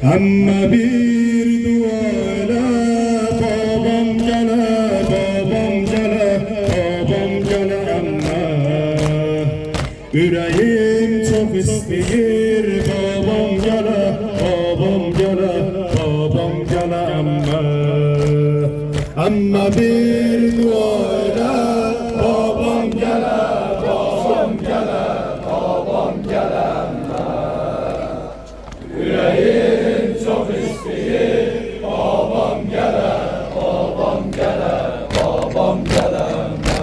Amma bir duayla babam gele, babam gele, babam gele amma. Yüreğim çok isteyir babam gele, babam gele, babam gele amma. Amma bir duayla babam gele, babam gele, babam gele amma. Yüreğim çok isteyir babam gele, babam gele, babam gele amma.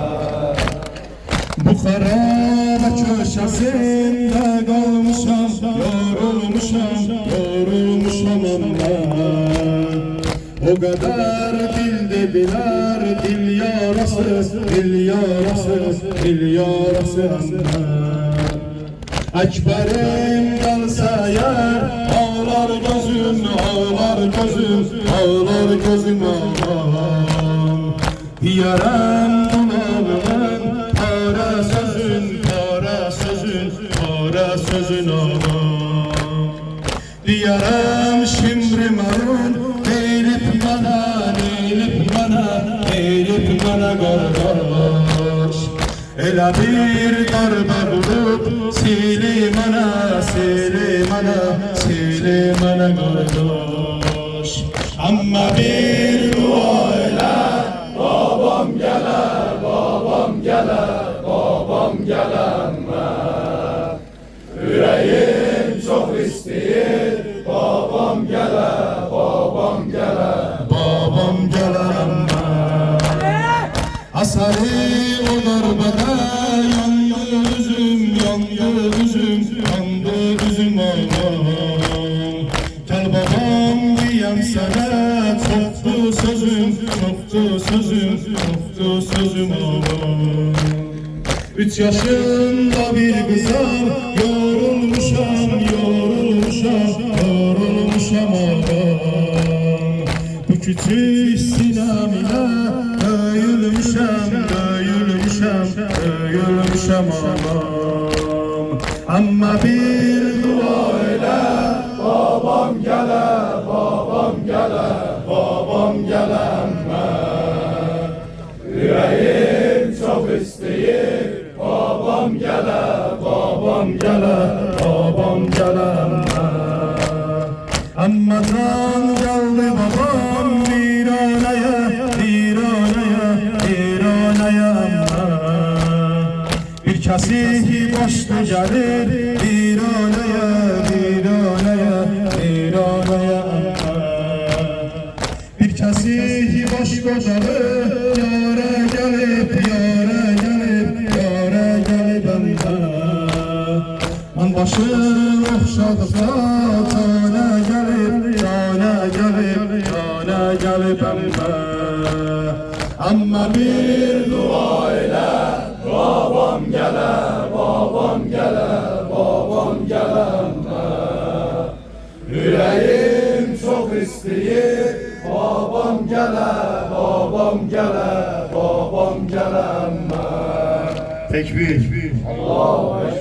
Bu xaraba köşesinde kalmışam, yorulmuşam, yorulmuşam amma. O kadar dil dediler, dil yarası, dil yarası, dil yarası amma. Ekberim kalsa yer, ağlar gözüm, ağlar gözüm, ağlar gözüm ağlam. Diyarım kulağımın, para sözün, para sözün, para sözün ağlam. Diyarım şimdi marun, eğilip bana, eğilip bana, eğilip bana kardeş. Ela bir darbe bulup Silimana, Silimana, Silimana kardeş. Amma bir duayla babam gele, babam gele, babam gele amma. Yüreğim çok isteyir babam gele, babam gele, babam gele amma. Asari o darbede yandı üzüm, yandı üzüm, yandı üzüm ağlam. Gel babam diyem sana, çoktu sözüm, çoktu sözüm, çoktu sözüm ağlam. 3 yaşında bir kızam, yorulmuşam, yorulmuşam, yorulmuşam ağlam. Bu küçük sinem ile döyülmüşem, döyülmüşem, döyülmüşem ağlam. Amma bir duayla babam gele, babam gele, babam gele amma. Yüreğim çok isteyir babam gele, babam gele, babam gele amma. Amma can geldi babam viraneye, viraneye, viraneye amma. Bir kasihi başta gelir viraneye, viraneye, viraneye amma. Bir kasihi başta gelir yâre gelip, yâre gelip, yâre gelip amma. An başım oxşadıqda cana gelip, cana gelip, cana gelip amma. Amma bir dua ile babam gele, babam gele, babam gele amma. Yüreğim çok isteyir babam gele, babam gele, babam gele amma. Tekbir. Allahu Ekber.